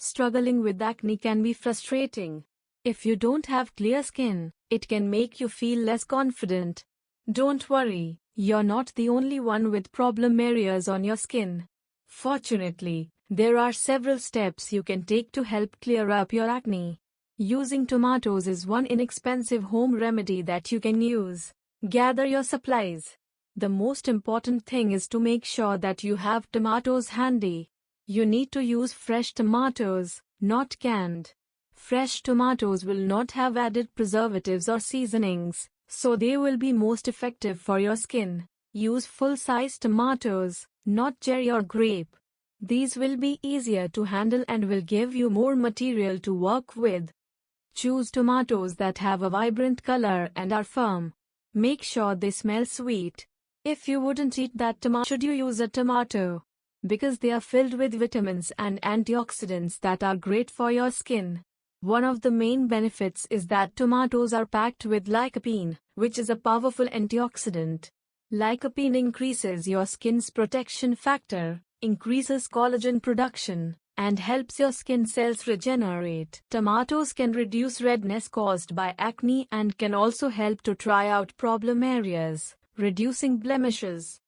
Struggling with acne can be frustrating. If you don't have clear skin, it can make you feel less confident. Don't worry, you're not the only one with problem areas on your skin. Fortunately, there are several steps you can take to help clear up your acne. Using tomatoes is one inexpensive home remedy that you can use. Gather your supplies. The most important thing is to make sure that you have tomatoes handy. You need to use fresh tomatoes, not canned. Fresh tomatoes will not have added preservatives or seasonings, so they will be most effective for your skin. Use full-size tomatoes, not cherry or grape. These will be easier to handle and will give you more material to work with. Choose tomatoes that have a vibrant color and are firm. Make sure they smell sweet. If you wouldn't eat that tomato, should you use a tomato? Because they are filled with vitamins and antioxidants that are great for your skin. One of the main benefits is that tomatoes are packed with lycopene, which is a powerful antioxidant. Lycopene increases your skin's protection factor, increases collagen production, and helps your skin cells regenerate. Tomatoes can reduce redness caused by acne and can also help to dry out problem areas, reducing blemishes.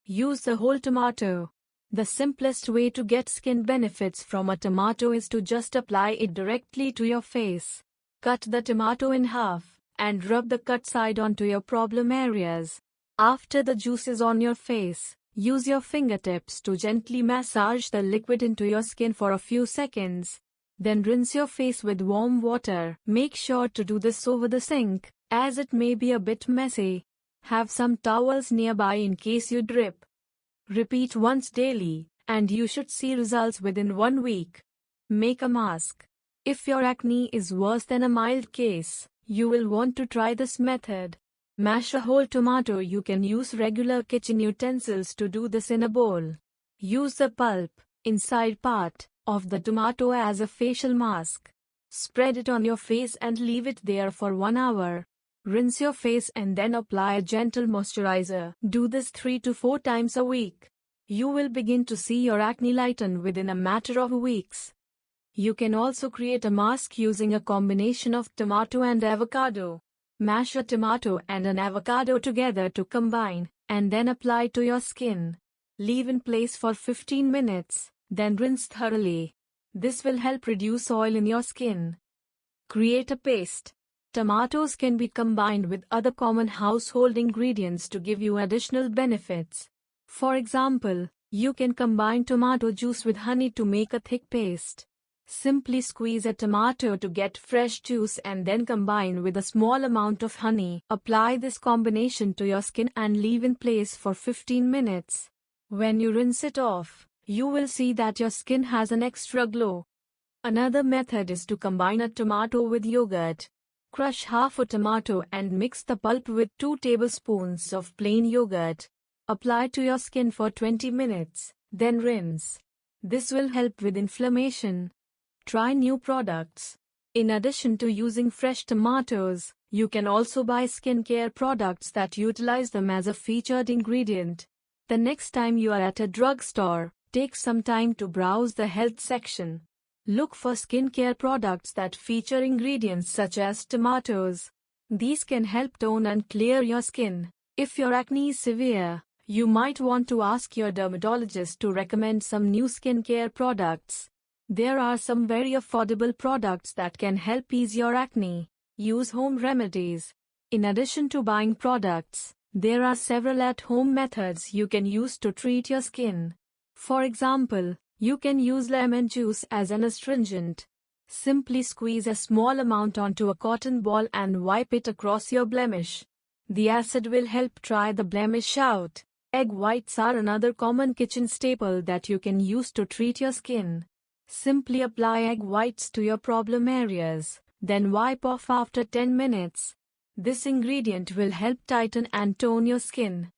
Use the whole tomato. The simplest way to get skin benefits from a tomato is to just apply it directly to your face. Cut the tomato in half and rub the cut side onto your problem areas. After the juice is on your face, use your fingertips to gently massage the liquid into your skin for a few seconds. Then rinse your face with warm water. Make sure to do this over the sink, as it may be a bit messy. Have some towels nearby in case you drip. Repeat once daily, and you should see results within 1 week. Make a mask. If your acne is worse than a mild case, you will want to try this method. Mash a whole tomato. You can use regular kitchen utensils to do this in a bowl. Use the pulp, inside part, of the tomato as a facial mask. Spread it on your face and leave it there for 1 hour. Rinse your face and then apply a gentle moisturizer. Do this 3 to 4 times a week. You will begin to see your acne lighten within a matter of weeks. You can also create a mask using a combination of tomato and avocado. Mash a tomato and an avocado together to combine, and then apply to your skin. Leave in place for 15 minutes, then rinse thoroughly. This will help reduce oil in your skin. Create a paste. Tomatoes can be combined with other common household ingredients to give you additional benefits. For example, you can combine tomato juice with honey to make a thick paste. Simply squeeze a tomato to get fresh juice and then combine with a small amount of honey. Apply this combination to your skin and leave in place for 15 minutes. When you rinse it off, you will see that your skin has an extra glow. Another method is to combine a tomato with yogurt. Crush half a tomato and mix the pulp with 2 tablespoons of plain yogurt. Apply to your skin for 20 minutes, then rinse. This will help with inflammation. Try new products. In addition to using fresh tomatoes, you can also buy skincare products that utilize them as a featured ingredient. The next time you are at a drugstore, take some time to browse the health section. Look for skincare products that feature ingredients such as tomatoes. These can help tone and clear your skin. If your acne is severe, you might want to ask your dermatologist to recommend some new skincare products. There are some very affordable products that can help ease your acne. Use home remedies. In addition to buying products, there are several at-home methods you can use to treat your skin. For example, you can use lemon juice as an astringent. Simply squeeze a small amount onto a cotton ball and wipe it across your blemish. The acid will help dry the blemish out. Egg whites are another common kitchen staple that you can use to treat your skin. Simply apply egg whites to your problem areas, then wipe off after 10 minutes. This ingredient will help tighten and tone your skin.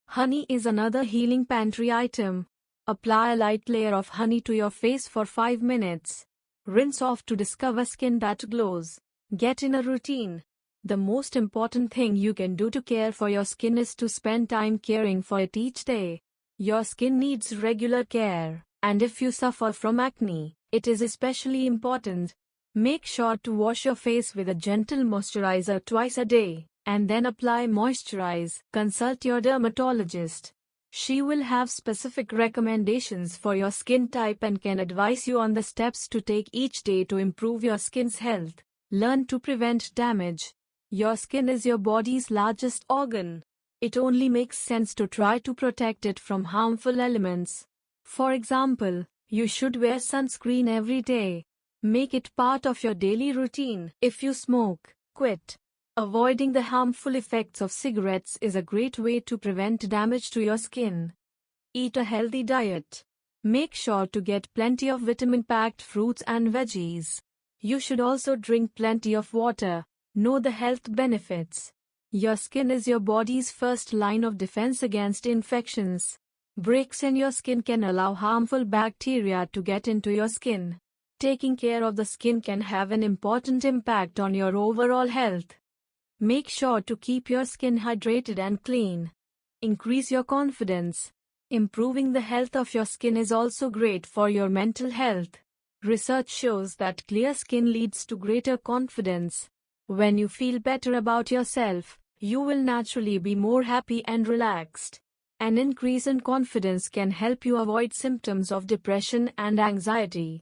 Honey is another healing pantry item. Apply a light layer of honey to your face for 5 minutes. Rinse off to discover skin that glows. Get in a routine. The most important thing you can do to care for your skin is to spend time caring for it each day. Your skin needs regular care. And if you suffer from acne, it is especially important. Make sure to wash your face with a gentle moisturizer twice a day, and then apply moisturize. Consult your dermatologist. She will have specific recommendations for your skin type and can advise you on the steps to take each day to improve your skin's health. Learn to prevent damage. Your skin is your body's largest organ. It only makes sense to try to protect it from harmful elements. For example, you should wear sunscreen every day. Make it part of your daily routine. If you smoke, quit. Avoiding the harmful effects of cigarettes is a great way to prevent damage to your skin. Eat a healthy diet. Make sure to get plenty of vitamin-packed fruits and veggies. You should also drink plenty of water. Know the health benefits. Your skin is your body's first line of defense against infections. Breaks in your skin can allow harmful bacteria to get into your skin. Taking care of the skin can have an important impact on your overall health. Make sure to keep your skin hydrated and clean. Increase your confidence. Improving the health of your skin is also great for your mental health. Research shows that clear skin leads to greater confidence. When you feel better about yourself, you will naturally be more happy and relaxed. An increase in confidence can help you avoid symptoms of depression and anxiety.